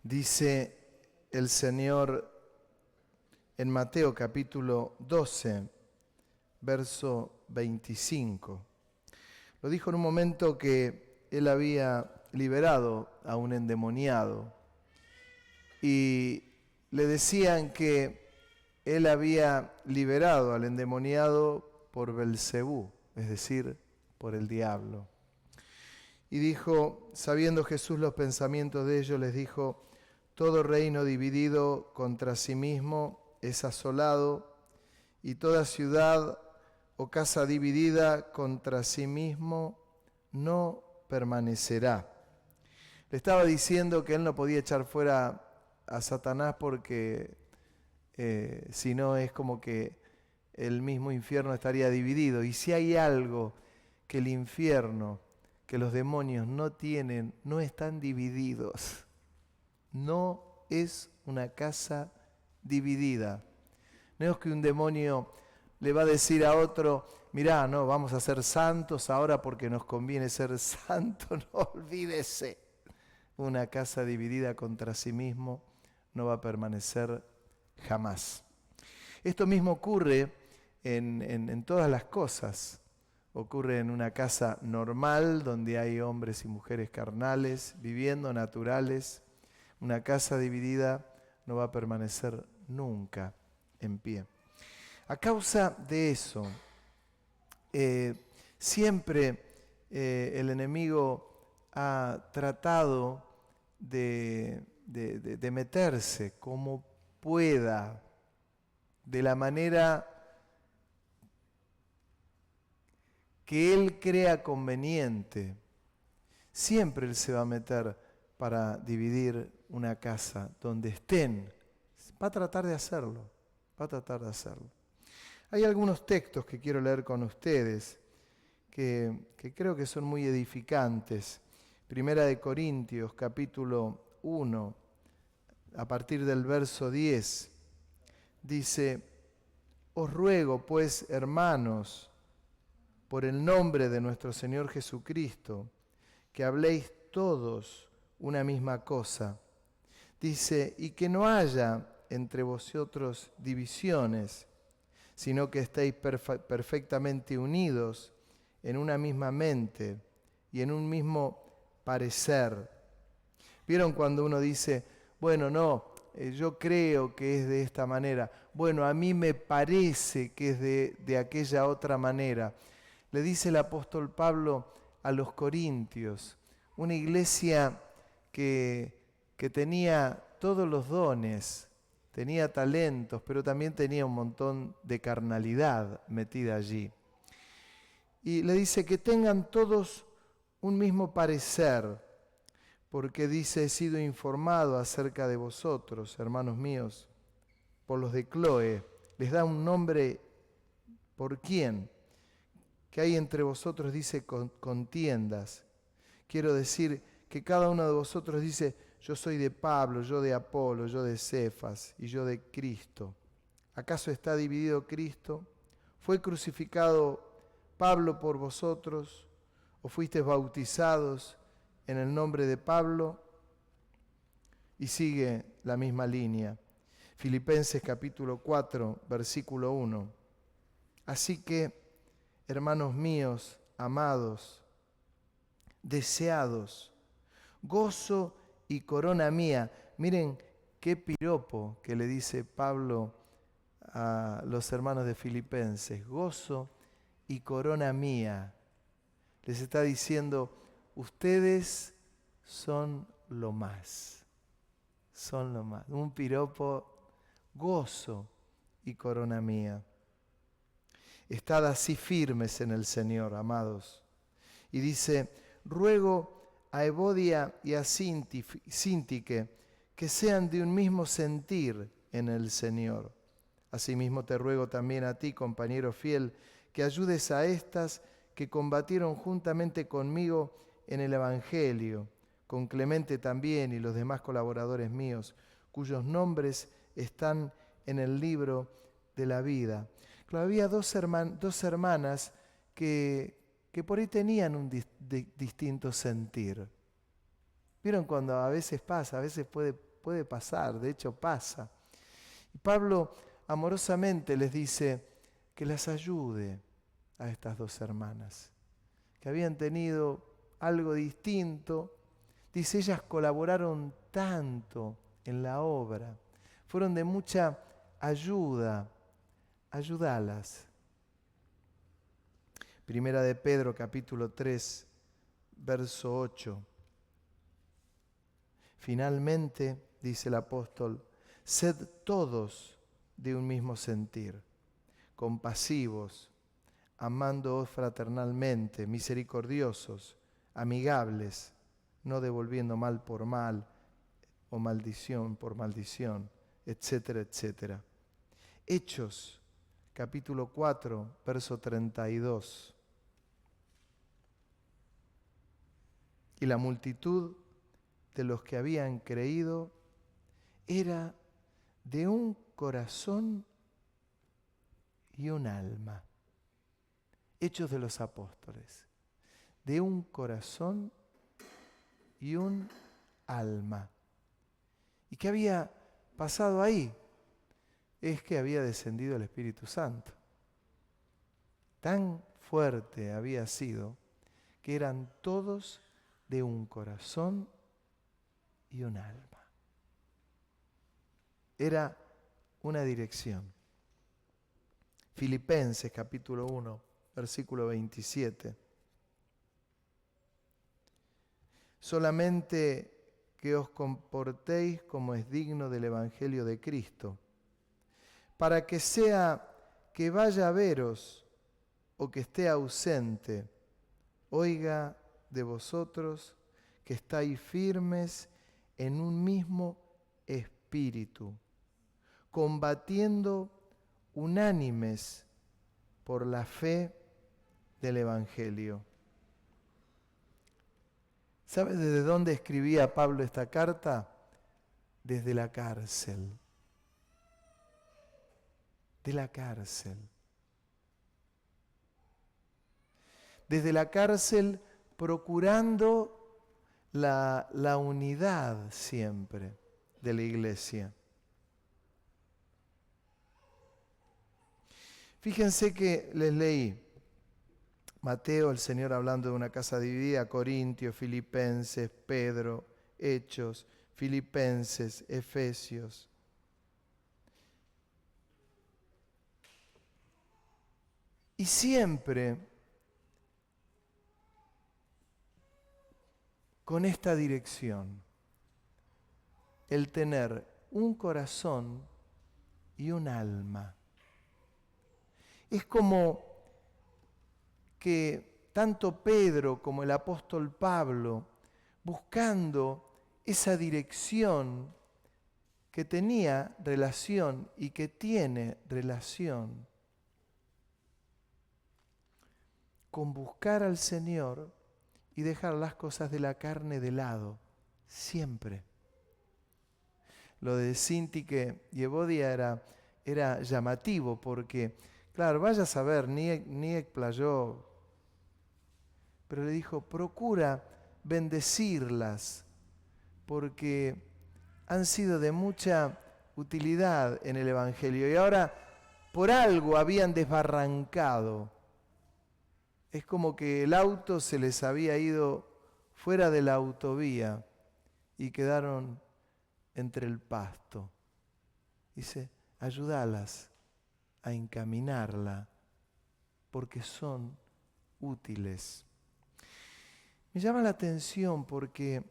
Dice el Señor en Mateo capítulo 12, verso 25. Lo dijo en un momento que él había liberado a un endemoniado y le decían que él había liberado al endemoniado por Belcebú, es decir, por el diablo. Y dijo, sabiendo Jesús los pensamientos de ellos, les dijo: todo reino dividido contra sí mismo es asolado, y toda ciudad o casa dividida contra sí mismo no permanecerá. Le estaba diciendo que él no podía echar fuera a Satanás porque si no es como que el mismo infierno estaría dividido. Y si hay algo que el infierno, que los demonios no tienen, no están divididos. No es una casa dividida. No es que un demonio le va a decir a otro: mirá, no, vamos a ser santos ahora porque nos conviene ser santos. No, olvídese. Una casa dividida contra sí mismo no va a permanecer jamás. Esto mismo ocurre en todas las cosas. Ocurre en una casa normal donde hay hombres y mujeres carnales viviendo, naturales. Una casa dividida no va a permanecer nunca en pie. A causa de eso, siempre el enemigo ha tratado de meterse como pueda, de la manera que él crea conveniente. Siempre él se va a meter para dividir una casa donde estén. Va a tratar de hacerlo, va a tratar de hacerlo. Hay algunos textos que quiero leer con ustedes que creo que son muy edificantes. Primera de Corintios, capítulo 1, a partir del verso 10, dice: os ruego, pues, hermanos, por el nombre de nuestro Señor Jesucristo, que habléis todos una misma cosa. Dice, y que no haya entre vosotros divisiones, sino que estéis perfectamente unidos en una misma mente y en un mismo parecer. ¿Vieron cuando uno dice, bueno, no, yo creo que es de esta manera? Bueno, a mí me parece que es de aquella otra manera. Le dice el apóstol Pablo a los Corintios, una iglesia que tenía todos los dones, tenía talentos, pero también tenía un montón de carnalidad metida allí. Y le dice que tengan todos un mismo parecer, porque dice, he sido informado acerca de vosotros, hermanos míos, por los de Cloe. Les da un nombre por quién, que hay entre vosotros, dice, contiendas. Quiero decir que cada uno de vosotros dice, yo soy de Pablo, yo de Apolo, yo de Cefas y yo de Cristo. ¿Acaso está dividido Cristo? ¿Fue crucificado Pablo por vosotros? ¿O fuisteis bautizados en el nombre de Pablo? Y sigue la misma línea. Filipenses capítulo 4, versículo 1. Así que, hermanos míos, amados, deseados, gozo y corona mía. Miren qué piropo que le dice Pablo a los hermanos de Filipenses. Gozo y corona mía. Les está diciendo, ustedes son lo más. Son lo más. Un piropo, gozo y corona mía. Estad así firmes en el Señor, amados. Y dice, ruego a Evodia y a Síntique que sean de un mismo sentir en el Señor. Asimismo te ruego también a ti, compañero fiel, que ayudes a estas que combatieron juntamente conmigo en el Evangelio, con Clemente también y los demás colaboradores míos, cuyos nombres están en el libro de la vida. Claro, había dos hermanas que por ahí tenían un distinto sentir. ¿Vieron cuando a veces pasa, a veces puede puede pasar, de hecho pasa. Y Pablo amorosamente les dice que las ayude a estas dos hermanas, que habían tenido algo distinto. Dice, ellas colaboraron tanto en la obra, fueron de mucha ayuda, ayúdalas. Primera de Pedro, capítulo 3, verso 8. Finalmente, dice el apóstol, sed todos de un mismo sentir, compasivos, amándoos fraternalmente, misericordiosos, amigables, no devolviendo mal por mal o maldición por maldición, etcétera, etcétera. Hechos, capítulo 4, verso 32. Y la multitud de los que habían creído era de un corazón y un alma. Hechos de los Apóstoles, de un corazón y un alma. ¿Y qué había pasado ahí? Es que había descendido el Espíritu Santo. Tan fuerte había sido que eran todos de un corazón y un alma. Era una dirección. Filipenses capítulo 1, versículo 27. Solamente que os comportéis como es digno del Evangelio de Cristo, para que sea que vaya a veros o que esté ausente, oiga de vosotros que estáis firmes en un mismo espíritu, combatiendo unánimes por la fe del Evangelio. ¿Sabes desde dónde escribía Pablo esta carta? Desde la cárcel. De la cárcel. Desde la cárcel procurando la unidad siempre de la iglesia. Fíjense que les leí Mateo, el Señor hablando de una casa dividida, Corintios, Filipenses, Pedro, Hechos, Filipenses, Efesios. Y siempre con esta dirección, el tener un corazón y un alma. Es como que tanto Pedro como el apóstol Pablo, buscando esa dirección que tenía relación y que tiene relación con buscar al Señor y dejar las cosas de la carne de lado, siempre. Lo de Sintique y Evodia era llamativo porque, claro, vaya a saber, ni explayó, pero le dijo, procura bendecirlas porque han sido de mucha utilidad en el Evangelio y ahora por algo habían desbarrancado. Es como que el auto se les había ido fuera de la autovía y quedaron entre el pasto. Dice, ayúdalas a encaminarla porque son útiles. Me llama la atención porque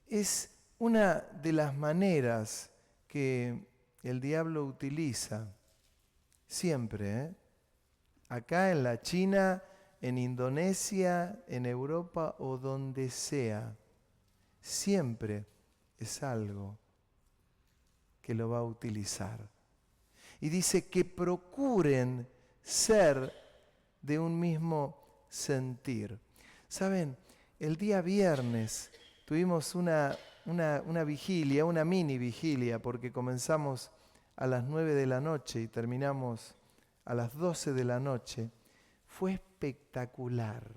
es una de las maneras que el diablo utiliza siempre, acá en la China, en Indonesia, en Europa o donde sea, siempre es algo que lo va a utilizar. Y dice que procuren ser de un mismo sentir. ¿Saben? El día viernes tuvimos una vigilia, una mini vigilia, porque comenzamos a las 9 de la noche y terminamos a las 12 de la noche. Fue espectacular.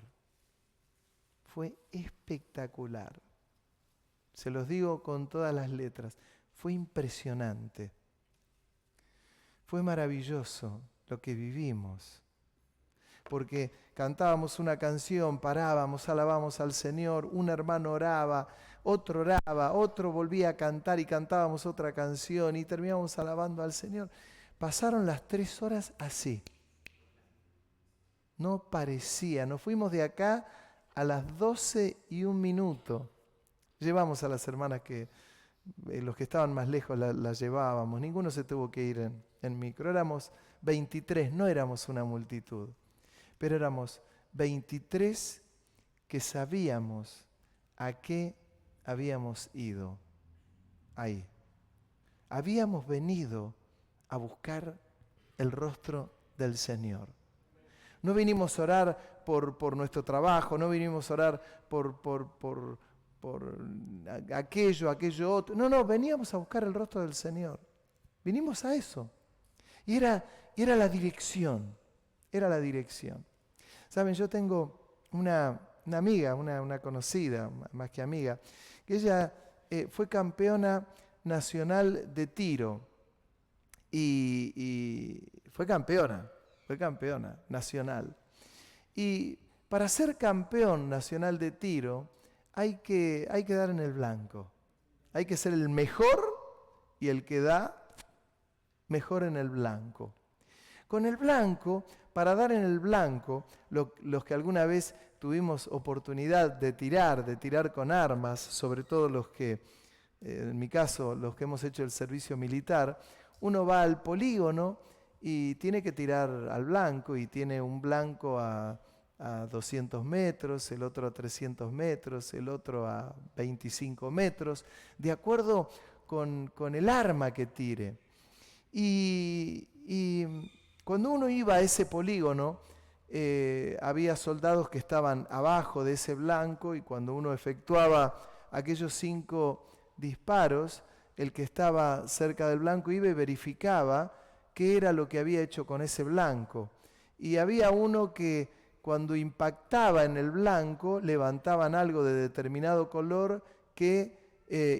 Fue espectacular. Se los digo con todas las letras. Fue impresionante. Fue maravilloso lo que vivimos. Porque cantábamos una canción, parábamos, alabamos al Señor, un hermano oraba, otro volvía a cantar y cantábamos otra canción y terminábamos alabando al Señor. Pasaron las 3 horas así. No parecía, nos fuimos de acá a las 12:01. Llevamos a las hermanas los que estaban más lejos las llevábamos, ninguno se tuvo que ir en micro. Éramos 23, no éramos una multitud, pero éramos 23 que sabíamos a qué habíamos ido ahí. Habíamos venido a buscar el rostro del Señor. No vinimos a orar por nuestro trabajo, no vinimos a orar por aquello otro. No, veníamos a buscar el rostro del Señor. Vinimos a eso. Y era la dirección. Era la dirección. Saben, yo tengo una amiga, una conocida, más que amiga, que ella fue campeona nacional de tiro. Y fue campeona nacional. Y para ser campeón nacional de tiro hay que dar en el blanco. Hay que ser el mejor y el que da mejor en el blanco. Con el blanco, para dar en el blanco, los que alguna vez tuvimos oportunidad de tirar con armas, sobre todo los que, en mi caso, los que hemos hecho el servicio militar, uno va al polígono y tiene que tirar al blanco y tiene un blanco a 200 metros, el otro a 300 metros, el otro a 25 metros, de acuerdo con el arma que tire. Y cuando uno iba a ese polígono, había soldados que estaban abajo de ese blanco y cuando uno efectuaba aquellos 5 disparos, el que estaba cerca del blanco iba y verificaba qué era lo que había hecho con ese blanco. Y había uno que cuando impactaba en el blanco levantaban algo de determinado color que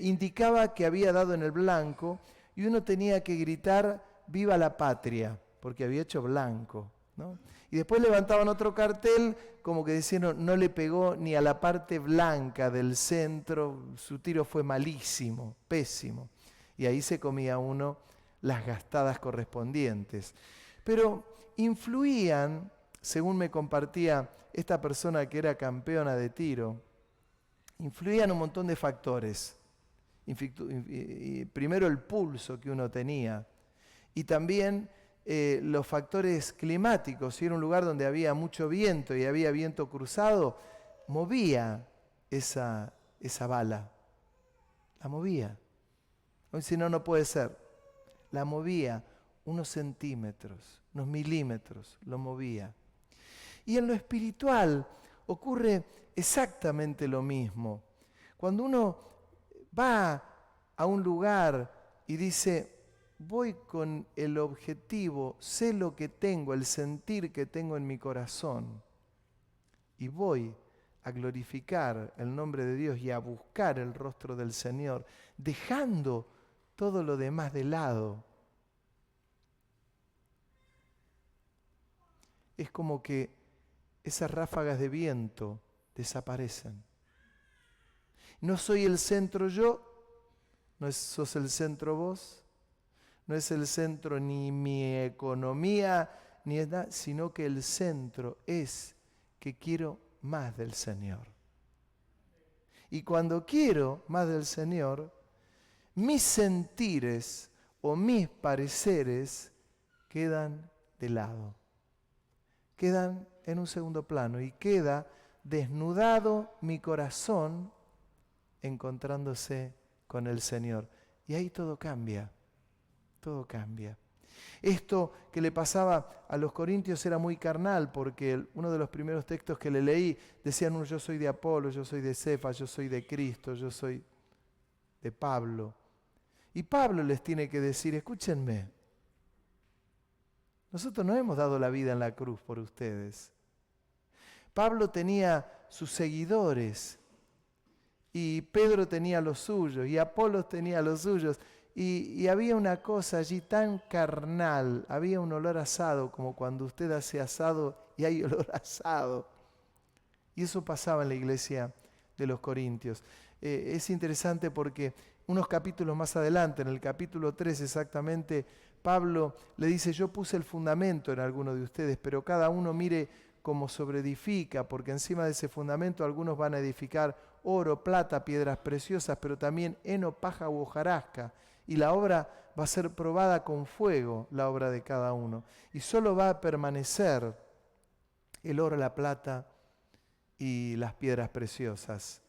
indicaba que había dado en el blanco y uno tenía que gritar ¡viva la patria! Porque había hecho blanco, ¿no? Y después levantaban otro cartel como que decían no le pegó ni a la parte blanca del centro, su tiro fue malísimo, pésimo. Y ahí se comía uno las gastadas correspondientes. Pero influían, según me compartía esta persona que era campeona de tiro, influían un montón de factores. Primero el pulso que uno tenía y también los factores climáticos. Si era un lugar donde había mucho viento y había viento cruzado, movía esa bala. La movía. Si no, no puede ser. La movía unos centímetros, unos milímetros, lo movía. Y en lo espiritual ocurre exactamente lo mismo. Cuando uno va a un lugar y dice, voy con el objetivo, sé lo que tengo, el sentir que tengo en mi corazón, y voy a glorificar el nombre de Dios y a buscar el rostro del Señor, dejando todo lo demás de lado. Es como que esas ráfagas de viento desaparecen. No soy el centro yo, no sos el centro vos, no es el centro ni mi economía, ni es nada, sino que el centro es que quiero más del Señor. Y cuando quiero más del Señor, mis sentires o mis pareceres quedan de lado. Quedan en un segundo plano y queda desnudado mi corazón encontrándose con el Señor. Y ahí todo cambia, todo cambia. Esto que le pasaba a los corintios era muy carnal porque uno de los primeros textos que le leí decían, yo soy de Apolo, yo soy de Cefas, yo soy de Cristo, yo soy de Pablo. Y Pablo les tiene que decir, escúchenme, nosotros no hemos dado la vida en la cruz por ustedes. Pablo tenía sus seguidores y Pedro tenía los suyos, y Apolos tenía los suyos, y había una cosa allí tan carnal, había un olor asado, como cuando usted hace asado y hay olor asado. Y eso pasaba en la iglesia de los Corintios. Es interesante porque unos capítulos más adelante, en el capítulo 3 exactamente, Pablo le dice: yo puse el fundamento en alguno de ustedes, pero cada uno mire cómo sobreedifica, porque encima de ese fundamento algunos van a edificar oro, plata, piedras preciosas, pero también heno, paja u hojarasca. Y la obra va a ser probada con fuego, la obra de cada uno. Y solo va a permanecer el oro, la plata y las piedras preciosas.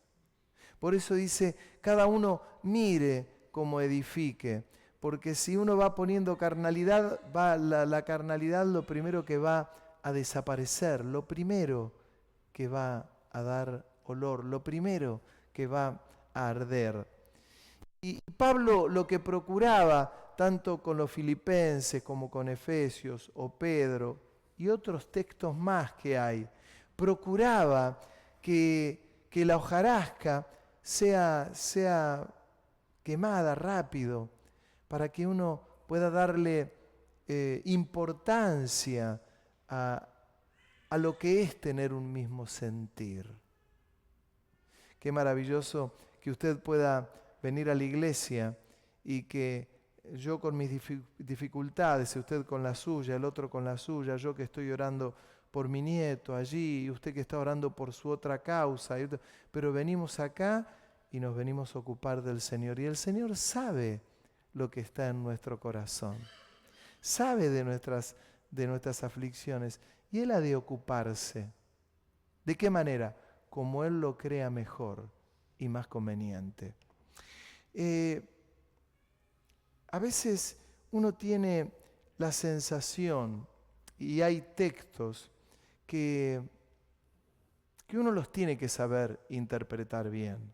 Por eso dice, cada uno mire cómo edifique, porque si uno va poniendo carnalidad, la carnalidad lo primero que va a desaparecer, lo primero que va a dar olor, lo primero que va a arder. Y Pablo lo que procuraba, tanto con los filipenses como con Efesios o Pedro y otros textos más que hay, procuraba que la hojarasca sea quemada rápido para que uno pueda darle importancia a lo que es tener un mismo sentir. Qué maravilloso que usted pueda venir a la iglesia y que yo con mis dificultades, usted con la suya, el otro con la suya, yo que estoy orando por mi nieto allí, y usted que está orando por su otra causa, pero venimos acá y nos venimos a ocupar del Señor. Y el Señor sabe lo que está en nuestro corazón, sabe de nuestras aflicciones, y Él ha de ocuparse. ¿De qué manera? Como Él lo crea mejor y más conveniente. A veces uno tiene la sensación, y hay textos que uno los tiene que saber interpretar bien.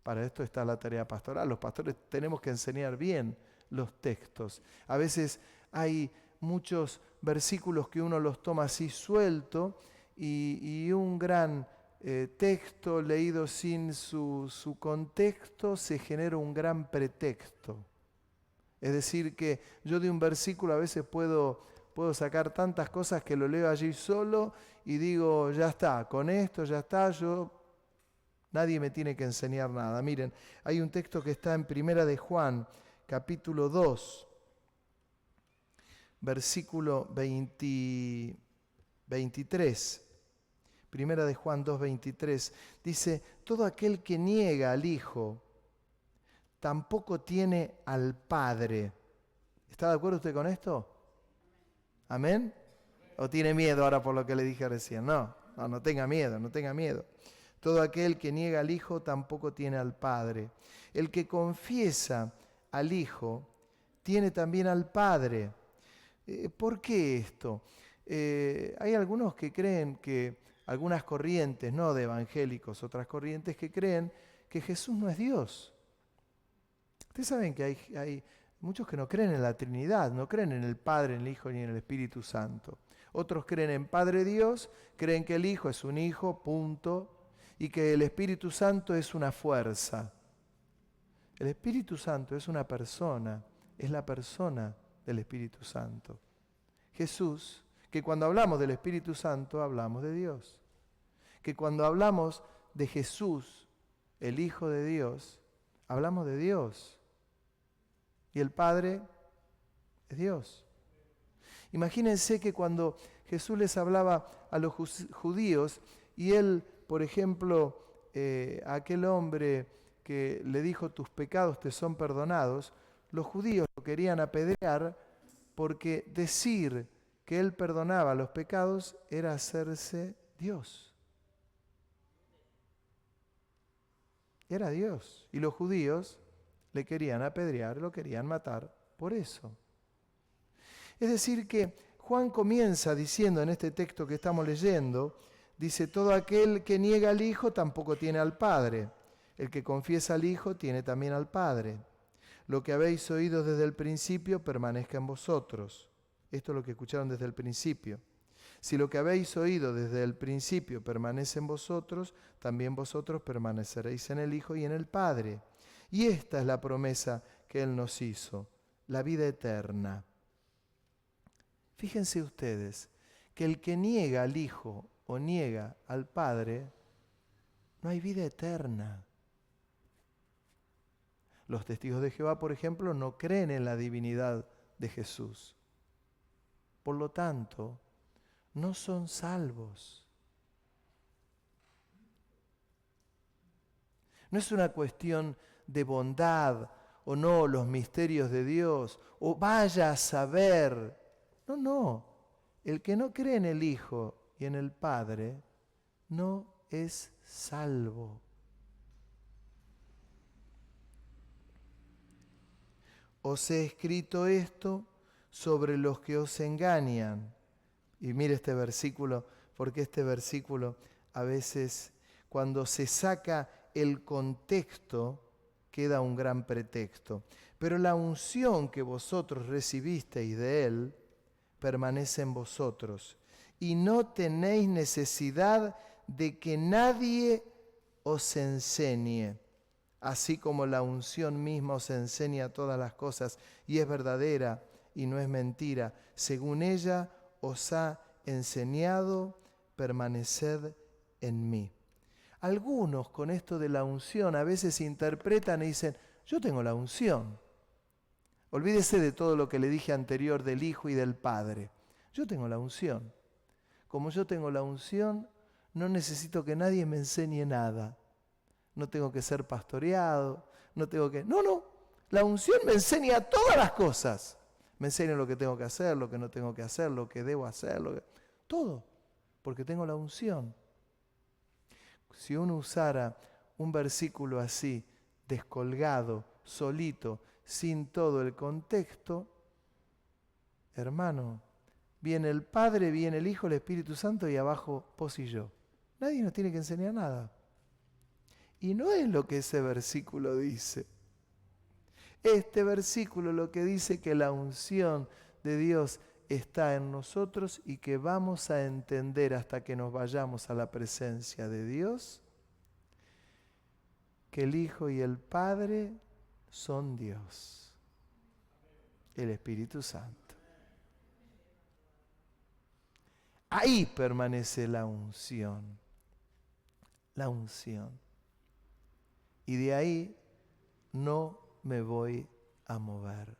Para esto está la tarea pastoral. Los pastores tenemos que enseñar bien los textos. A veces hay muchos versículos que uno los toma así suelto y un gran texto leído sin su contexto se genera un gran pretexto. Es decir, que yo de un versículo a veces puedo sacar tantas cosas que lo leo allí solo y digo, ya está, con esto ya está, nadie me tiene que enseñar nada. Miren, hay un texto que está en Primera de Juan, capítulo 2, versículo 23. Primera de Juan 2, 23. Dice, todo aquel que niega al Hijo tampoco tiene al Padre. ¿Está de acuerdo usted con esto? ¿Amén? ¿O tiene miedo ahora por lo que le dije recién? No tenga miedo, no tenga miedo. Todo aquel que niega al Hijo tampoco tiene al Padre. El que confiesa al Hijo tiene también al Padre. ¿Por qué esto? Hay algunos que creen algunas corrientes, no de evangélicos, otras corrientes que creen que Jesús no es Dios. Ustedes saben que hay muchos que no creen en la Trinidad, no creen en el Padre, en el Hijo ni en el Espíritu Santo. Otros creen en Padre Dios, creen que el Hijo es un Hijo, punto, y que el Espíritu Santo es una fuerza. El Espíritu Santo es una persona, es la persona del Espíritu Santo. Jesús, que cuando hablamos del Espíritu Santo hablamos de Dios. Que cuando hablamos de Jesús, el Hijo de Dios, hablamos de Dios. Y el Padre es Dios. Imagínense que cuando Jesús les hablaba a los judíos y él, por ejemplo, a aquel hombre que le dijo tus pecados te son perdonados, los judíos lo querían apedrear porque decir que él perdonaba los pecados era hacerse Dios. Era Dios. Y los judíos le querían apedrear, lo querían matar por eso. Es decir que Juan comienza diciendo en este texto que estamos leyendo, dice, todo aquel que niega al Hijo tampoco tiene al Padre. El que confiesa al Hijo tiene también al Padre. Lo que habéis oído desde el principio permanezca en vosotros. Esto es lo que escucharon desde el principio. Si lo que habéis oído desde el principio permanece en vosotros, también vosotros permaneceréis en el Hijo y en el Padre. Y esta es la promesa que Él nos hizo, la vida eterna. Fíjense ustedes que el que niega al Hijo o niega al Padre, no hay vida eterna. Los testigos de Jehová, por ejemplo, no creen en la divinidad de Jesús. Por lo tanto, no son salvos. No es una cuestión de bondad o no, los misterios de Dios, o vaya a saber. No, no. El que no cree en el Hijo y en el Padre no es salvo. Os he escrito esto sobre los que os engañan. Y mire este versículo, porque este versículo a veces cuando se saca el contexto queda un gran pretexto. Pero la unción que vosotros recibisteis de Él permanece en vosotros y no tenéis necesidad de que nadie os enseñe. Así como la unción misma os enseña todas las cosas y es verdadera y no es mentira, según ella os ha enseñado, permaneced en mí. Algunos con esto de la unción a veces interpretan y dicen, yo tengo la unción. Olvídese de todo lo que le dije anterior del Hijo y del Padre. Yo tengo la unción. Como yo tengo la unción, no necesito que nadie me enseñe nada. No tengo que ser pastoreado, no tengo que... No, la unción me enseña todas las cosas. Me enseña lo que tengo que hacer, lo que no tengo que hacer, lo que debo hacer, todo, porque tengo la unción. Si uno usara un versículo así, descolgado, solito, sin todo el contexto, hermano, viene el Padre, viene el Hijo, el Espíritu Santo y abajo vos y yo. Nadie nos tiene que enseñar nada. Y no es lo que ese versículo dice. Este versículo lo que dice que la unción de Dios está en nosotros y que vamos a entender hasta que nos vayamos a la presencia de Dios que el Hijo y el Padre son Dios, el Espíritu Santo. Ahí permanece la unción. La unción. Y de ahí no me voy a mover.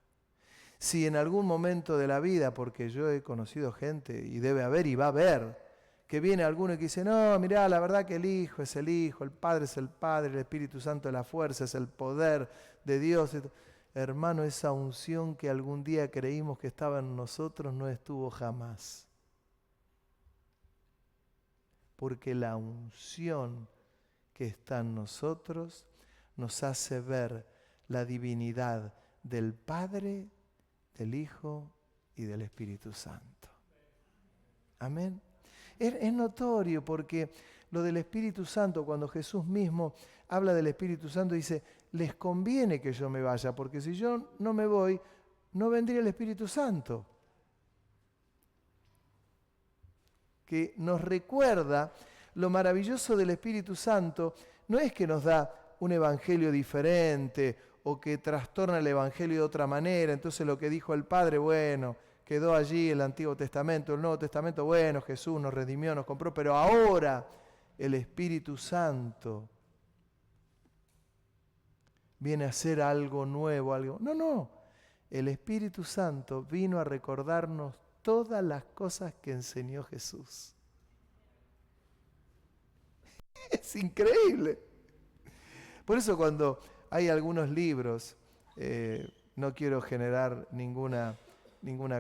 Si en algún momento de la vida, porque yo he conocido gente, y debe haber y va a haber, que viene alguno y que dice, no, mirá, la verdad que el Hijo es el Hijo, el Padre es el Padre, el Espíritu Santo es la fuerza, es el poder de Dios. Hermano, esa unción que algún día creímos que estaba en nosotros no estuvo jamás. Porque la unción que está en nosotros nos hace ver la divinidad del Padre, del Hijo y del Espíritu Santo. Amén. Es notorio porque lo del Espíritu Santo, cuando Jesús mismo habla del Espíritu Santo, dice, les conviene que yo me vaya, porque si yo no me voy, no vendría el Espíritu Santo. Que nos recuerda lo maravilloso del Espíritu Santo, no es que nos da un evangelio diferente o que trastorna el evangelio de otra manera, entonces lo que dijo el Padre, bueno, quedó allí el Antiguo Testamento, el Nuevo Testamento, bueno, Jesús nos redimió, nos compró, pero ahora el Espíritu Santo viene a hacer algo nuevo, algo... No, el Espíritu Santo vino a recordarnos todas las cosas que enseñó Jesús. Es increíble. Por eso cuando hay algunos libros, no quiero generar ninguna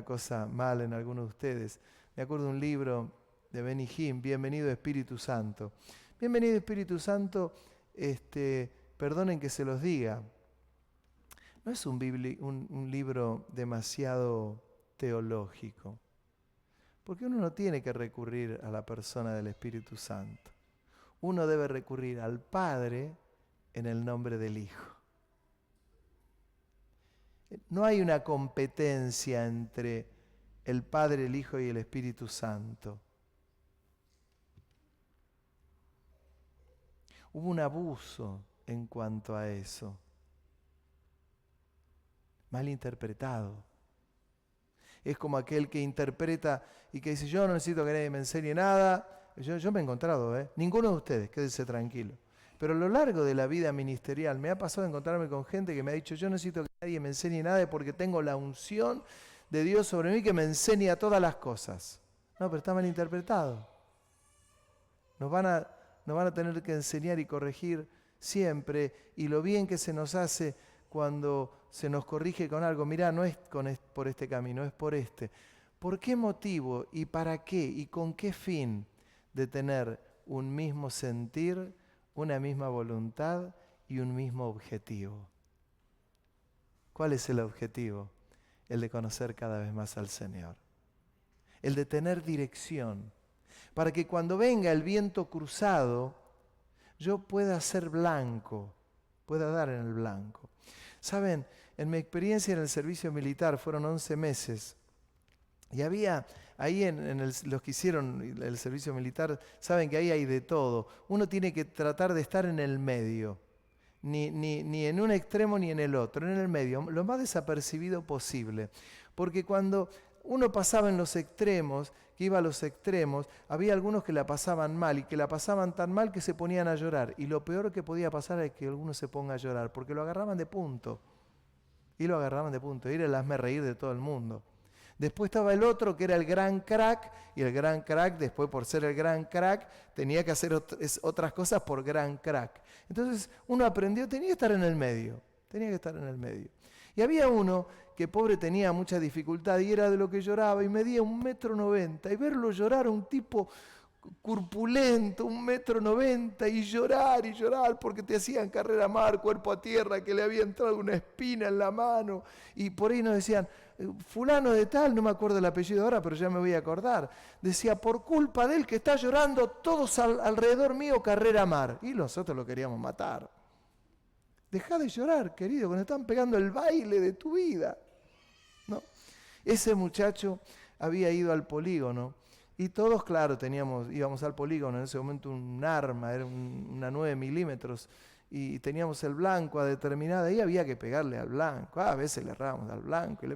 cosa mal en alguno de ustedes. Me acuerdo de un libro de Benny Hinn, Bienvenido Espíritu Santo. Bienvenido Espíritu Santo, perdonen que se los diga, no es un libro demasiado teológico, porque uno no tiene que recurrir a la persona del Espíritu Santo. Uno debe recurrir al Padre en el nombre del Hijo. No hay una competencia entre el Padre, el Hijo y el Espíritu Santo. Hubo un abuso en cuanto a eso. Mal interpretado. Es como aquel que interpreta y que dice, yo no necesito que nadie me enseñe nada. Yo me he encontrado, ninguno de ustedes, quédese tranquilo. Pero a lo largo de la vida ministerial me ha pasado encontrarme con gente que me ha dicho, yo no necesito que nadie me enseñe nada porque tengo la unción de Dios sobre mí que me enseña todas las cosas. No, pero está mal interpretado. Nos van a tener que enseñar y corregir siempre, y lo bien que se nos hace cuando se nos corrige con algo, mirá, no es por este camino, es por este. ¿Por qué motivo y para qué y con qué fin de tener un mismo sentir, una misma voluntad y un mismo objetivo? ¿Cuál es el objetivo? El de conocer cada vez más al Señor. El de tener dirección, para que cuando venga el viento cruzado, yo pueda ser blanco, pueda dar en el blanco. Saben, en mi experiencia en el servicio militar fueron 11 meses, y había ahí los que hicieron el servicio militar, saben que ahí hay de todo. Uno tiene que tratar de estar en el medio, ni en un extremo ni en el otro, en el medio, lo más desapercibido posible. Porque cuando uno pasaba en los extremos, que iba a los extremos, había algunos que la pasaban mal y que la pasaban tan mal que se ponían a llorar. Y lo peor que podía pasar es que alguno se ponga a llorar, porque lo agarraban de punto. Y lo agarraban de punto. Y era el hazme reír de todo el mundo. Después estaba el otro que era el gran crack, y el gran crack, después por ser el gran crack, tenía que hacer otras cosas por gran crack. Entonces uno aprendió, tenía que estar en el medio, Y había uno que pobre tenía mucha dificultad y era de lo que lloraba y medía 1,90 m, y verlo llorar a un tipo corpulento, 1,90 m, y llorar porque te hacían carrera mar, cuerpo a tierra, que le había entrado una espina en la mano, y por ahí nos decían, fulano de tal, no me acuerdo el apellido ahora, pero ya me voy a acordar, decía, por culpa de él que está llorando, todos alrededor mío carrera mar, y nosotros lo queríamos matar. Dejá de llorar, querido, que nos están pegando el baile de tu vida. ¿No? Ese muchacho había ido al polígono y todos, claro, íbamos al polígono, en ese momento un arma, era una 9 milímetros, y teníamos el blanco a determinada, y había que pegarle al blanco. A veces le errábamos al blanco.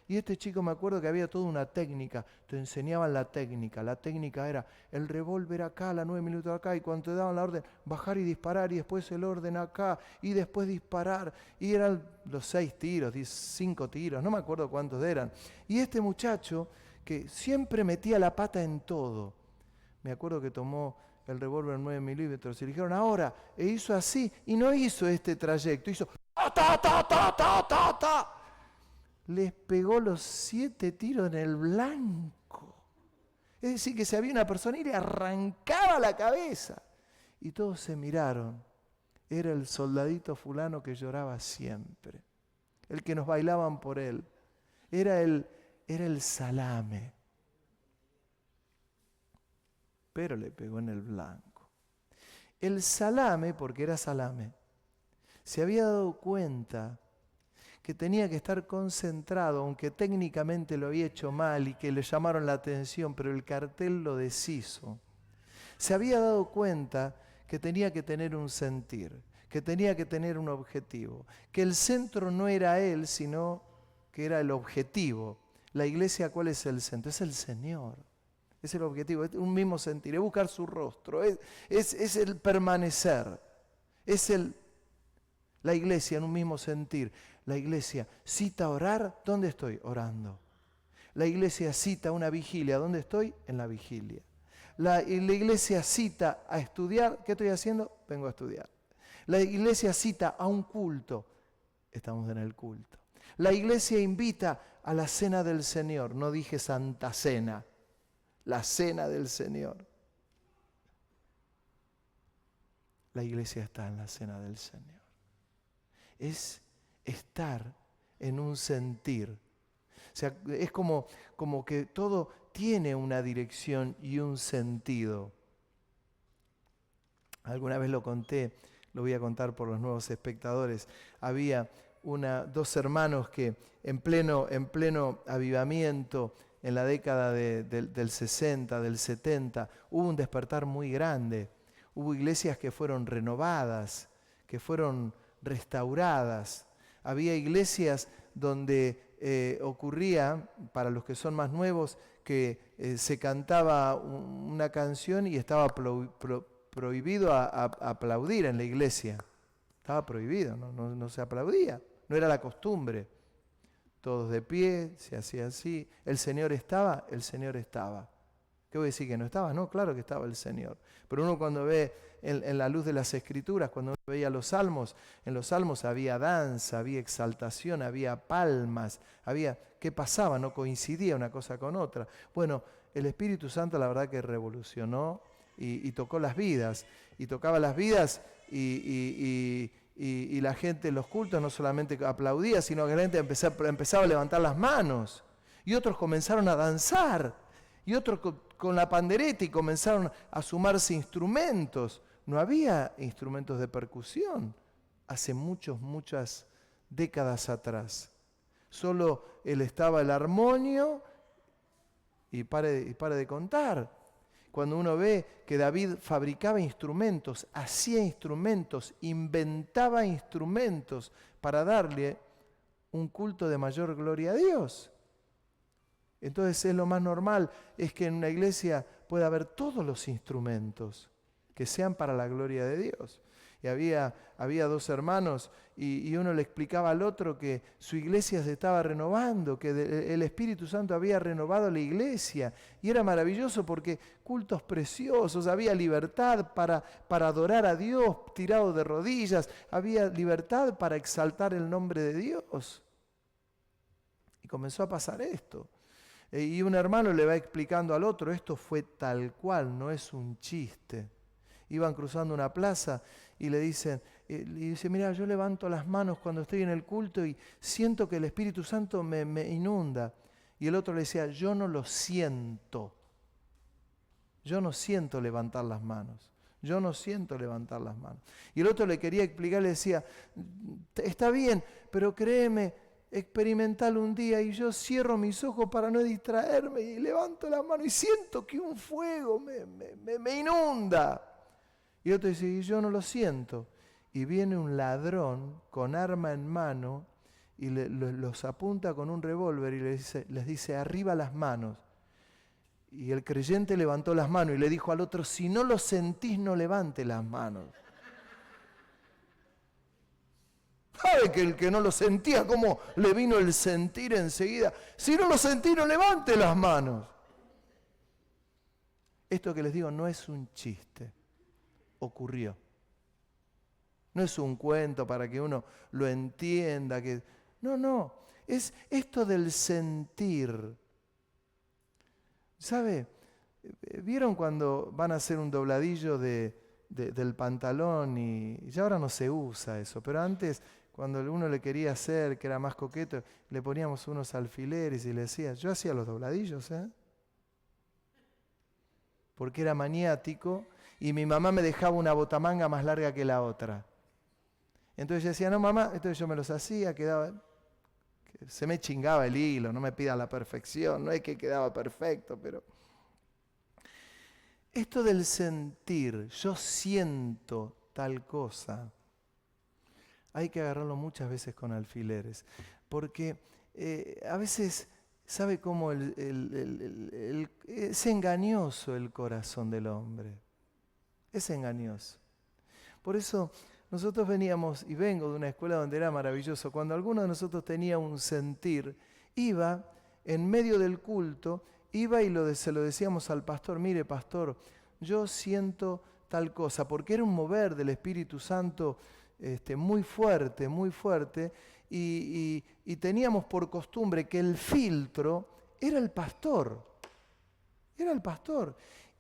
Y este chico, me acuerdo que había toda una técnica, te enseñaban la técnica era el revólver acá, la 9 milímetros acá, y cuando te daban la orden, bajar y disparar, y después el orden acá, y después disparar, y eran los 6 tiros, 5 tiros, no me acuerdo cuántos eran. Y este muchacho, que siempre metía la pata en todo, me acuerdo que tomó el revólver 9 milímetros y le dijeron ahora, e hizo así, y no hizo este trayecto, hizo ta. Les pegó los 7 tiros en el blanco. Es decir, que si había una persona y le arrancaba la cabeza. Y todos se miraron. Era el soldadito fulano que lloraba siempre. El que nos bailaban por él. Era el salame. Pero le pegó en el blanco. El salame, porque era salame, se había dado cuenta que tenía que estar concentrado, aunque técnicamente lo había hecho mal y que le llamaron la atención, pero el cartel lo deshizo. Se había dado cuenta que tenía que tener un sentir, que tenía que tener un objetivo, que el centro no era él, sino que era el objetivo. La iglesia, ¿cuál es el centro? Es el Señor. Es el objetivo, es un mismo sentir, es buscar su rostro, es el permanecer, la iglesia en un mismo sentir. La iglesia cita orar, ¿dónde estoy? Orando. La iglesia cita una vigilia, ¿dónde estoy? En la vigilia. La iglesia cita a estudiar, ¿qué estoy haciendo? Vengo a estudiar. La iglesia cita a un culto, estamos en el culto. La iglesia invita a la cena del Señor, no dije Santa Cena, la cena del Señor. La iglesia está en la cena del Señor. Es estar en un sentir. O sea, es como que todo tiene una dirección y un sentido. Alguna vez lo conté, lo voy a contar por los nuevos espectadores. Había dos hermanos que en pleno avivamiento, en la década del 60, del 70, hubo un despertar muy grande. Hubo iglesias que fueron renovadas, que fueron restauradas. Había iglesias donde ocurría, para los que son más nuevos, que se cantaba una canción y estaba prohibido aplaudir en la iglesia. Estaba prohibido, no se aplaudía, no era la costumbre. Todos de pie, se hacía así. ¿El Señor estaba? El Señor estaba. ¿Qué voy a decir que no estaba? No, claro que estaba el Señor. Pero uno cuando ve en la luz de las Escrituras, cuando uno veía los Salmos, en los Salmos había danza, había exaltación, había palmas, ¿qué pasaba? No coincidía una cosa con otra. Bueno, el Espíritu Santo la verdad que revolucionó y tocó las vidas. Y tocaba las vidas y la gente en los cultos no solamente aplaudía, sino que la gente empezaba a levantar las manos. Y otros comenzaron a danzar. Y otros con la pandereta y comenzaron a sumarse instrumentos. No había instrumentos de percusión hace muchas décadas atrás. Solo estaba el armonio y pare de contar. Cuando uno ve que David fabricaba instrumentos, hacía instrumentos, inventaba instrumentos para darle un culto de mayor gloria a Dios. Entonces es lo más normal, es que en una iglesia pueda haber todos los instrumentos que sean para la gloria de Dios. Y había dos hermanos y uno le explicaba al otro que su iglesia se estaba renovando, que el Espíritu Santo había renovado la iglesia. Y era maravilloso porque cultos preciosos, había libertad para adorar a Dios tirado de rodillas, había libertad para exaltar el nombre de Dios. Y comenzó a pasar esto. Y un hermano le va explicando al otro, esto fue tal cual, no es un chiste. Iban cruzando una plaza y le dice, mira, yo levanto las manos cuando estoy en el culto y siento que el Espíritu Santo me inunda. Y el otro le decía, yo no lo siento. Yo no siento levantar las manos. Yo no siento levantar las manos. Y el otro le quería explicar, le decía, está bien, pero créeme, experimental un día y yo cierro mis ojos para no distraerme y levanto la mano y siento que un fuego me inunda. Y otro dice, y yo no lo siento. Y viene un ladrón con arma en mano y los apunta con un revólver y les dice, arriba las manos. Y el creyente levantó las manos y le dijo al otro, si no lo sentís, no levante las manos. ¿Sabe que el que no lo sentía, cómo le vino el sentir enseguida? Si no lo sentí, no levante las manos. Esto que les digo no es un chiste, ocurrió. No es un cuento para que uno lo entienda. No, es esto del sentir. ¿Sabe? ¿Vieron cuando van a hacer un dobladillo del pantalón? Y ya ahora no se usa eso, pero antes, cuando uno le quería hacer, que era más coqueto, le poníamos unos alfileres y le decía, yo hacía los dobladillos, porque era maniático y mi mamá me dejaba una botamanga más larga que la otra. Entonces yo decía, no mamá, entonces yo me los hacía, se me chingaba el hilo, no me pida la perfección, no es que quedaba perfecto, pero esto del sentir, yo siento tal cosa, hay que agarrarlo muchas veces con alfileres, porque a veces, ¿sabe cómo es engañoso el corazón del hombre? Es engañoso. Por eso nosotros veníamos, y vengo de una escuela donde era maravilloso, cuando alguno de nosotros tenía un sentir, iba en medio del culto, iba y se lo decíamos al pastor, mire pastor, yo siento tal cosa, porque era un mover del Espíritu Santo muy fuerte, y teníamos por costumbre que el filtro era el pastor,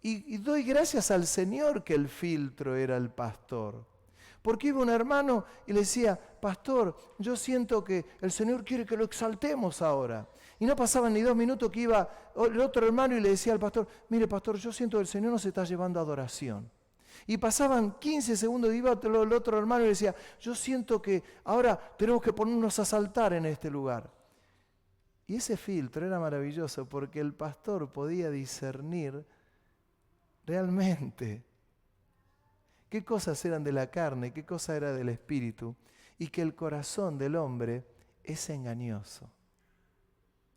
y doy gracias al Señor que el filtro era el pastor. Porque iba un hermano y le decía, pastor, yo siento que el Señor quiere que lo exaltemos ahora. Y no pasaban ni 2 minutos que iba el otro hermano y le decía al pastor, mire pastor, yo siento que el Señor nos está llevando a adoración. Y pasaban 15 segundos y iba el otro hermano y le decía, yo siento que ahora tenemos que ponernos a saltar en este lugar. Y ese filtro era maravilloso porque el pastor podía discernir realmente. qué cosas eran de la carne, qué cosa era del espíritu, y que el corazón del hombre es engañoso.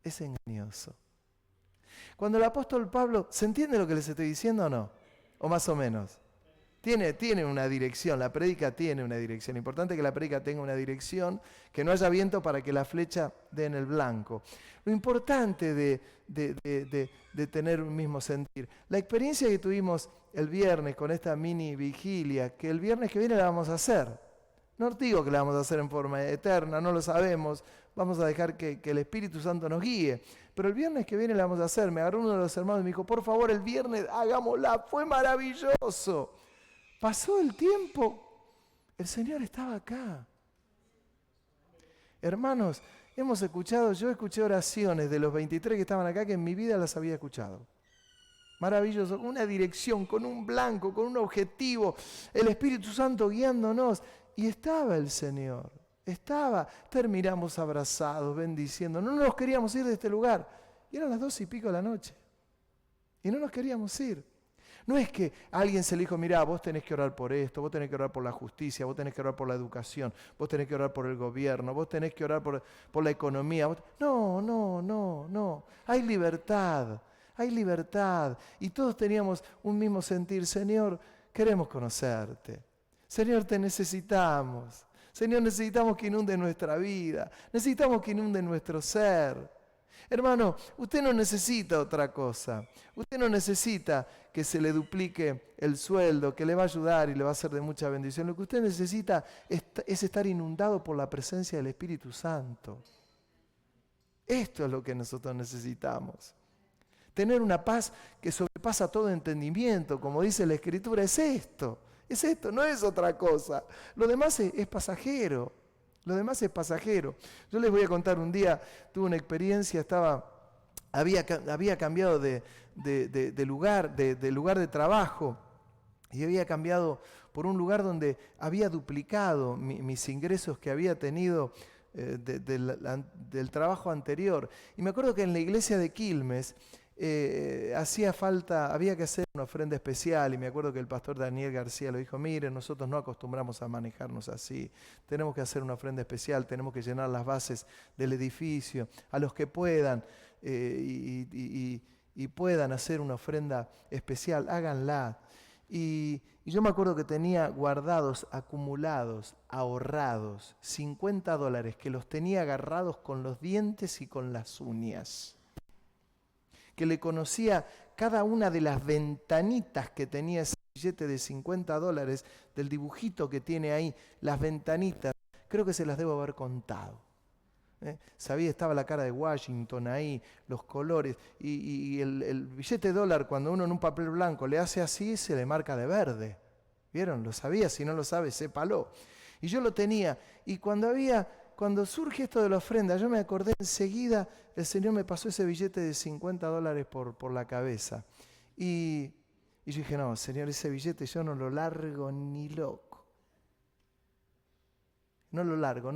Es engañoso. Cuando el apóstol Pablo, ¿se entiende lo que les estoy diciendo o no? O más o menos. Tiene una dirección, la prédica tiene una dirección. Importante que la prédica tenga una dirección, que no haya viento para que la flecha dé en el blanco. Lo importante de tener un mismo sentir. La experiencia que tuvimos el viernes con esta mini vigilia, que el viernes que viene la vamos a hacer. No digo que la vamos a hacer en forma eterna, no lo sabemos. Vamos a dejar que el Espíritu Santo nos guíe. Pero el viernes que viene la vamos a hacer. Me agarró uno de los hermanos y me dijo, por favor, el viernes hagámosla. Fue maravilloso. Pasó el tiempo, el Señor estaba acá. Hermanos, yo escuché oraciones de los 23 que estaban acá que en mi vida las había escuchado. Maravilloso, con una dirección, con un blanco, con un objetivo, el Espíritu Santo guiándonos. Y estaba el Señor, terminamos abrazados, bendiciendo. No nos queríamos ir de este lugar. Y eran las 2:00 de la noche. Y no nos queríamos ir. No es que a alguien se le dijo, mirá, vos tenés que orar por esto, vos tenés que orar por la justicia, vos tenés que orar por la educación, vos tenés que orar por el gobierno, vos tenés que orar por la economía. No. Hay libertad. Y todos teníamos un mismo sentir. Señor, queremos conocerte. Señor, te necesitamos. Señor, necesitamos que inunde nuestra vida. Necesitamos que inunde nuestro ser. Hermano, usted no necesita otra cosa. Usted no necesita que se le duplique el sueldo, que le va a ayudar y le va a ser de mucha bendición. Lo que usted necesita es estar inundado por la presencia del Espíritu Santo. Esto es lo que nosotros necesitamos. Tener una paz que sobrepasa todo entendimiento, como dice la Escritura, es esto, no es otra cosa. Lo demás es pasajero. Yo les voy a contar, un día tuve una experiencia, había cambiado de lugar de trabajo y había cambiado por un lugar donde había duplicado mis ingresos que había tenido del trabajo anterior. Y me acuerdo que en la iglesia de Quilmes había que hacer una ofrenda especial, y me acuerdo que el pastor Daniel García lo dijo, miren, nosotros no acostumbramos a manejarnos así, tenemos que hacer una ofrenda especial, tenemos que llenar las bases del edificio, a los que puedan y puedan hacer una ofrenda especial, háganla. Y yo me acuerdo que tenía guardados, acumulados, ahorrados, $50, que los tenía agarrados con los dientes y con las uñas. Que le conocía cada una de las ventanitas que tenía ese billete de $50, del dibujito que tiene ahí, las ventanitas, creo que se las debo haber contado. Sabía, estaba la cara de Washington ahí, los colores, y el billete de dólar, cuando uno en un papel blanco le hace así, se le marca de verde. ¿Vieron? Lo sabía, si no lo sabe, sépalo. Y yo lo tenía, y cuando surge esto de la ofrenda, yo me acordé enseguida, el Señor me pasó ese billete de $50 por la cabeza. Y yo dije, no, Señor, ese billete yo no lo largo ni loco. No lo largo.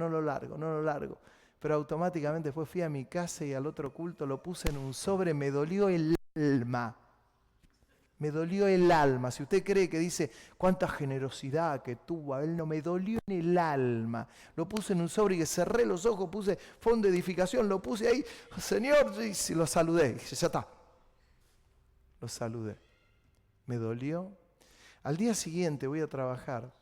Pero automáticamente fui a mi casa y al otro culto lo puse en un sobre, me dolió el alma. Si usted cree que dice cuánta generosidad que tuvo, a él no, me dolió en el alma. Lo puse en un sobre y cerré los ojos, puse fondo de edificación, lo puse ahí, Señor, y lo saludé. Dije, ya está. Lo saludé. Me dolió. Al día siguiente voy a trabajar.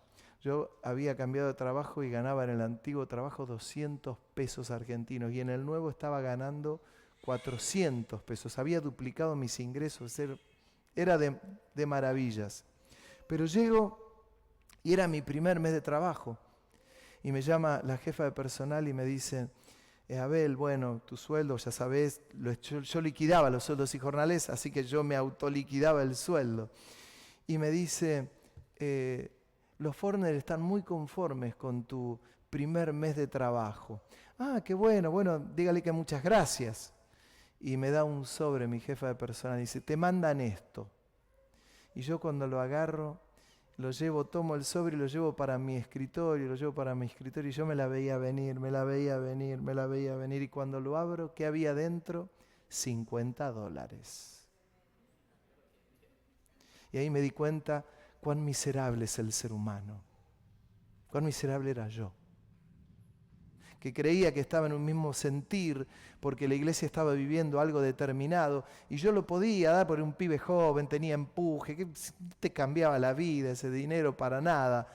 Yo había cambiado de trabajo y ganaba en el antiguo trabajo 200 pesos argentinos y en el nuevo estaba ganando 400 pesos. Había duplicado mis ingresos. Era de maravillas. Pero llego y era mi primer mes de trabajo. Y me llama la jefa de personal y me dice, Abel, bueno, tu sueldo, ya sabés, yo liquidaba los sueldos y jornales, así que yo me autoliquidaba el sueldo. Y me dice, los Forner están muy conformes con tu primer mes de trabajo. Ah, qué bueno, dígale que muchas gracias. Y me da un sobre mi jefa de personal y dice, te mandan esto. Y yo cuando lo agarro, tomo el sobre y lo llevo para mi escritorio, y yo me la veía venir. Y cuando lo abro, ¿qué había dentro? $50. Y ahí me di cuenta cuán miserable es el ser humano. Cuán miserable era yo. Que creía que estaba en un mismo sentir porque la iglesia estaba viviendo algo determinado y yo lo podía dar por un pibe joven, tenía empuje, que te cambiaba la vida, ese dinero para nada.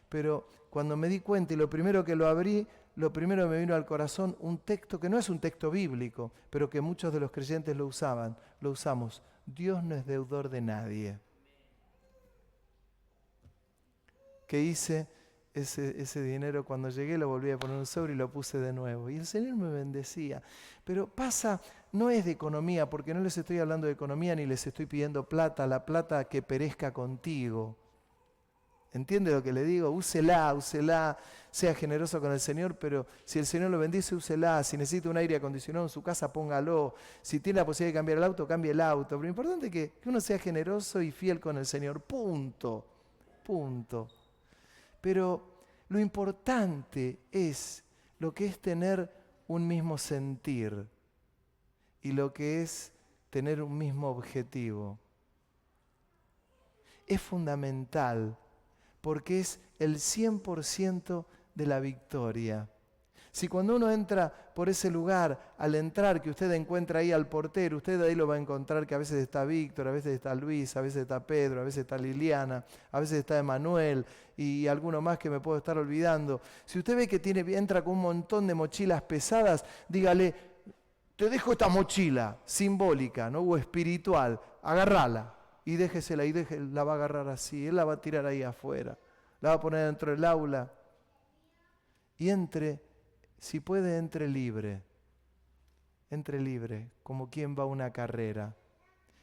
Pero cuando me di cuenta y lo primero que lo abrí, lo primero que me vino al corazón un texto que no es un texto bíblico, pero que muchos de los creyentes lo usamos. Dios no es deudor de nadie. ¿Qué hice? Ese dinero cuando llegué lo volví a poner en un sobre y lo puse de nuevo. Y el Señor me bendecía. Pero no es de economía, porque no les estoy hablando de economía ni les estoy pidiendo plata, la plata que perezca contigo. ¿Entiende lo que le digo? Úsela, sea generoso con el Señor, pero si el Señor lo bendice, úsela. Si necesita un aire acondicionado en su casa, póngalo. Si tiene la posibilidad de cambiar el auto, cambie el auto. Pero lo importante es que uno sea generoso y fiel con el Señor. Punto. Pero lo importante es lo que es tener un mismo sentir y lo que es tener un mismo objetivo. Es fundamental porque es el 100% de la victoria. Si cuando uno entra por ese lugar, al entrar, que usted encuentra ahí al portero, usted ahí lo va a encontrar que a veces está Víctor, a veces está Luis, a veces está Pedro, a veces está Liliana, a veces está Emanuel y alguno más que me puedo estar olvidando. Si usted ve que entra con un montón de mochilas pesadas, dígale, te dejo esta mochila simbólica, ¿no? O espiritual, agárrala y déjesela y la va a agarrar así, él la va a tirar ahí afuera, la va a poner dentro del aula y si puede, entre libre, como quien va a una carrera.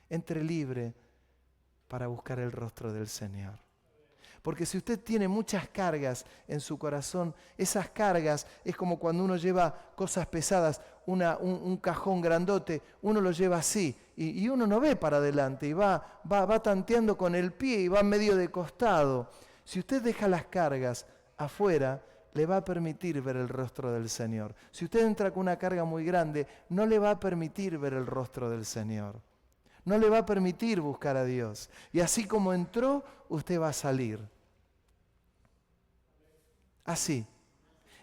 Entre libre para buscar el rostro del Señor. Porque si usted tiene muchas cargas en su corazón, esas cargas es como cuando uno lleva cosas pesadas, un cajón grandote, uno lo lleva así y uno no ve para adelante y va tanteando con el pie y va medio de costado. Si usted deja las cargas afuera, le va a permitir ver el rostro del Señor. Si usted entra con una carga muy grande, no le va a permitir ver el rostro del Señor. No le va a permitir buscar a Dios. Y así como entró, usted va a salir. Así.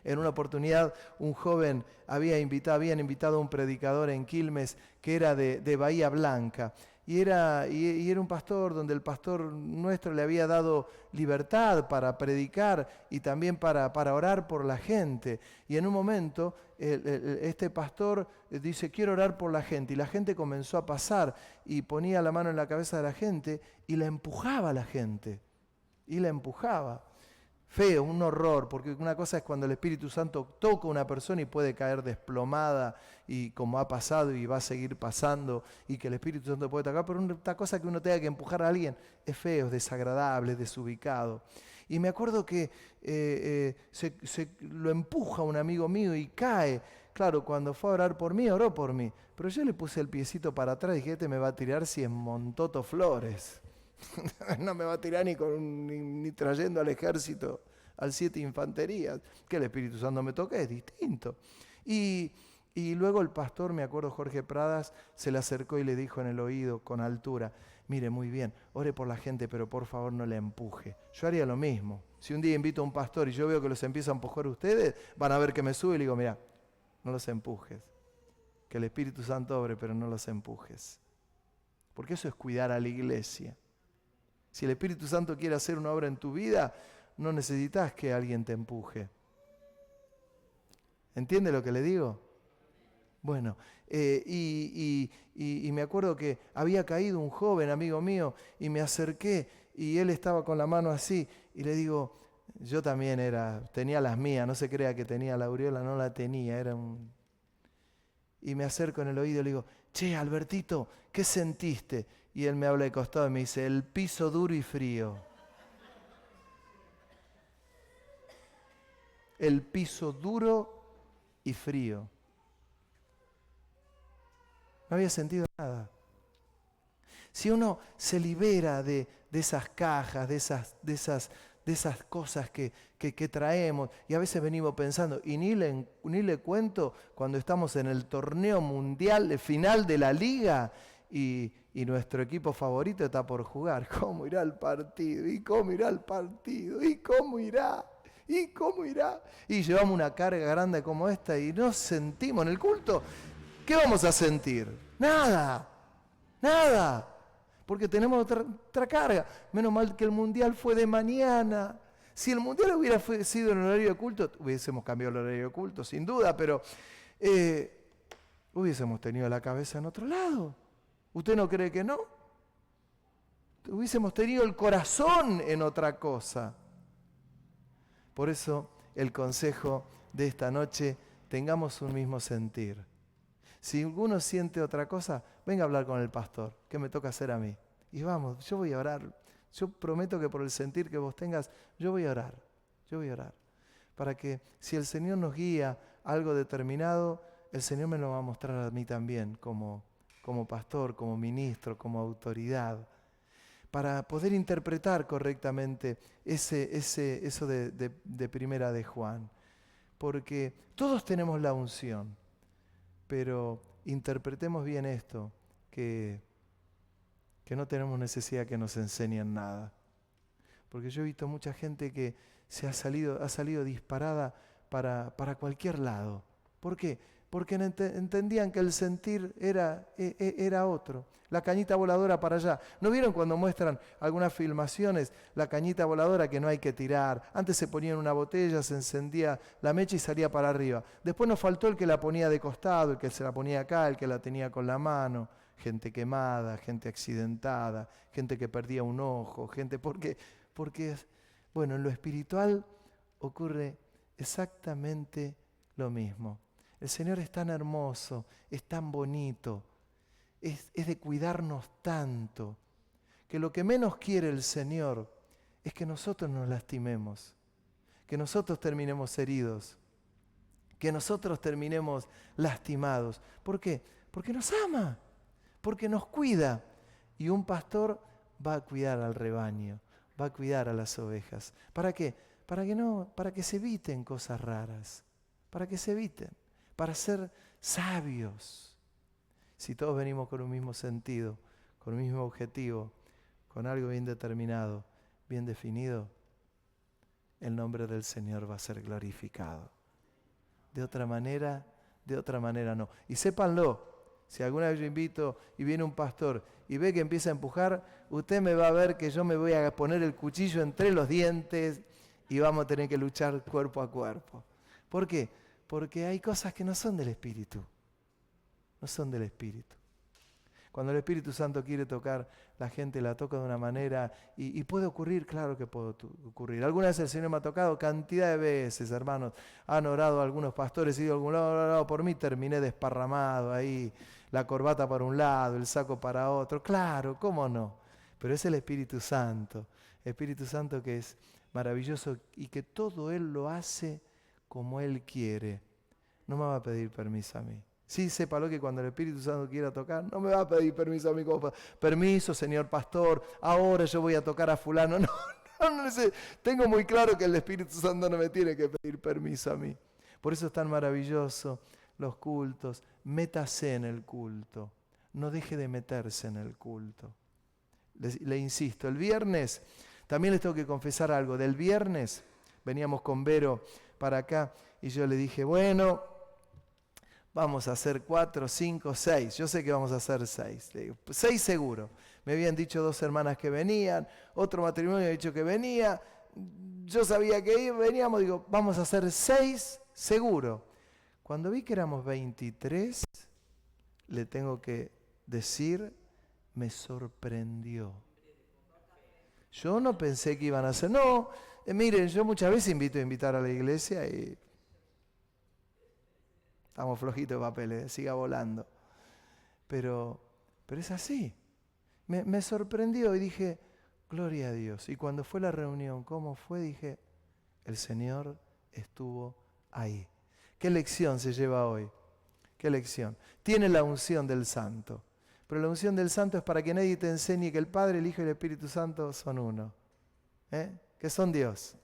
En una oportunidad, un joven habían invitado a un predicador en Quilmes que era de Bahía Blanca. Y era un pastor donde el pastor nuestro le había dado libertad para predicar y también para orar por la gente. Y en un momento este pastor dice, quiero orar por la gente. Y la gente comenzó a pasar y ponía la mano en la cabeza de la gente y la empujaba a la gente. Y la empujaba. Feo, un horror, porque una cosa es cuando el Espíritu Santo toca a una persona y puede caer desplomada, y como ha pasado y va a seguir pasando, y que el Espíritu Santo puede tocar, pero otra cosa que uno tenga que empujar a alguien es feo, es desagradable, es desubicado. Y me acuerdo que lo empuja un amigo mío y cae. Claro, cuando fue a orar por mí, oró por mí, pero yo le puse el piecito para atrás y dije, este me va a tirar si es Montoto Flores. No me va a tirar ni trayendo al ejército, al 7 Infantería. Que el Espíritu Santo me toque, es distinto. Y luego el pastor, me acuerdo Jorge Pradas, se le acercó y le dijo en el oído con altura, mire, muy bien, ore por la gente, pero por favor no le empuje. Yo haría lo mismo. Si un día invito a un pastor y yo veo que los empieza a empujar ustedes, van a ver que me sube y le digo, mira, no los empujes. Que el Espíritu Santo obre, pero no los empujes. Porque eso es cuidar a la iglesia. Si el Espíritu Santo quiere hacer una obra en tu vida, no necesitas que alguien te empuje. ¿Entiende lo que le digo? Bueno, y me acuerdo que había caído un joven amigo mío y me acerqué y él estaba con la mano así y le digo, yo también tenía las mías, no se crea que tenía la aureola, no la tenía, Y me acerco en el oído y le digo, che, Albertito, ¿qué sentiste? Y él me habla de costado y me dice, el piso duro y frío. El piso duro y frío. No había sentido nada. Si uno se libera de esas cajas, de esas cosas que traemos, y a veces venimos pensando, y ni le cuento cuando estamos en el torneo mundial, el final de la liga, y nuestro equipo favorito está por jugar. ¿Cómo irá el partido? ¿Y cómo irá el partido? ¿Y cómo irá? ¿Y cómo irá? Y llevamos una carga grande como esta y no sentimos en el culto. ¿Qué vamos a sentir? Nada, nada. Porque tenemos otra carga. Menos mal que el mundial fue de mañana. Si el mundial hubiera sido en el horario de culto, hubiésemos cambiado el horario de culto, sin duda, pero hubiésemos tenido la cabeza en otro lado. ¿Usted no cree que no? Hubiésemos tenido el corazón en otra cosa. Por eso el consejo de esta noche, tengamos un mismo sentir. Si alguno siente otra cosa, venga a hablar con el pastor. ¿Qué me toca hacer a mí? Y vamos, yo voy a orar. Yo prometo que por el sentir que vos tengas, yo voy a orar. Yo voy a orar. Para que si el Señor nos guía a algo determinado, el Señor me lo va a mostrar a mí también, como pastor, como ministro, como autoridad. Para poder interpretar correctamente eso de primera de Juan. Porque todos tenemos la unción, pero interpretemos bien esto, que no tenemos necesidad que nos enseñen nada. Porque yo he visto mucha gente que ha salido disparada para cualquier lado. ¿Por qué? Porque entendían que el sentir era otro. La cañita voladora para allá. ¿No vieron cuando muestran algunas filmaciones la cañita voladora que no hay que tirar? Antes se ponía en una botella, se encendía la mecha y salía para arriba. Después nos faltó el que la ponía de costado, el que se la ponía acá, el que la tenía con la mano. Gente quemada, gente accidentada, gente que perdía un ojo, porque bueno, en lo espiritual ocurre exactamente lo mismo. El Señor es tan hermoso, es tan bonito, es de cuidarnos tanto, que lo que menos quiere el Señor es que nosotros nos lastimemos, que nosotros terminemos heridos, que nosotros terminemos lastimados. ¿Por qué? Porque nos ama, porque nos cuida. Y un pastor va a cuidar al rebaño, va a cuidar a las ovejas. ¿Para qué? Para que se eviten cosas raras, para que se eviten. Para ser sabios. Si todos venimos con un mismo sentido, con un mismo objetivo, con algo bien determinado, bien definido, el nombre del Señor va a ser glorificado. De otra manera no. Y sépanlo, si alguna vez yo invito y viene un pastor y ve que empieza a empujar, usted me va a ver que yo me voy a poner el cuchillo entre los dientes y vamos a tener que luchar cuerpo a cuerpo. ¿Por qué? Porque hay cosas que no son del Espíritu. No son del Espíritu. Cuando el Espíritu Santo quiere tocar, la gente la toca de una manera y puede ocurrir, claro que puede ocurrir. Alguna vez el Señor me ha tocado cantidad de veces, hermanos. Han orado algunos pastores y digo, algún lado han orado por mí, terminé desparramado ahí, la corbata para un lado, el saco para otro. Claro, ¿cómo no? Pero es el Espíritu Santo que es maravilloso y que todo Él lo hace como Él quiere. No me va a pedir permiso a mí. Sí, sépalo que cuando el Espíritu Santo quiera tocar, no me va a pedir permiso a mí. Permiso, señor pastor, ahora yo voy a tocar a fulano. No sé. Tengo muy claro que el Espíritu Santo no me tiene que pedir permiso a mí. Por eso es tan maravilloso los cultos. Métase en el culto. No deje de meterse en el culto. Le insisto, el viernes, también les tengo que confesar algo. Del viernes veníamos con Vero para acá y yo le dije, bueno, vamos a hacer 4, 5, 6. Yo sé que vamos a hacer 6. Le digo, 6 seguro. Me habían dicho 2 hermanas que venían, otro matrimonio ha dicho que venía. Yo sabía que veníamos, digo, vamos a hacer 6 seguro. Cuando vi que éramos 23, le tengo que decir, me sorprendió. Yo no pensé que iban a hacer, no. Miren, yo muchas veces invito a invitar a la iglesia y estamos flojitos de papeles, siga volando. Pero es así. Me sorprendió y dije, gloria a Dios. Y cuando fue la reunión, ¿cómo fue? Dije, el Señor estuvo ahí. ¿Qué lección se lleva hoy? ¿Qué lección? Tiene la unción del Santo. Pero la unción del Santo es para que nadie te enseñe que el Padre, el Hijo y el Espíritu Santo son uno. Que son Dios.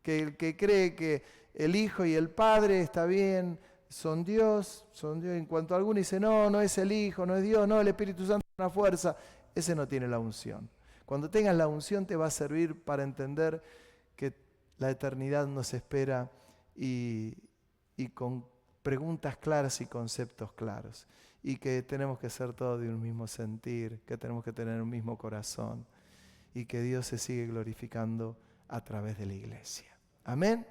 Que el que cree que el Hijo y el Padre está bien, son Dios. En cuanto a alguno dice, no es el Hijo, no es Dios, no, el Espíritu Santo una fuerza, ese no tiene la unción. Cuando tengas la unción te va a servir para entender que la eternidad nos espera y con preguntas claras y conceptos claros. Y que tenemos que ser todos de un mismo sentir, que tenemos que tener un mismo corazón y que Dios se sigue glorificando a través de la iglesia. Amén.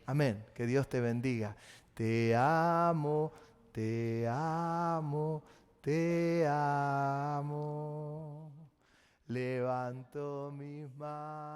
Amén. Que Dios te bendiga. Te amo, te amo, te amo. Levanto mis manos.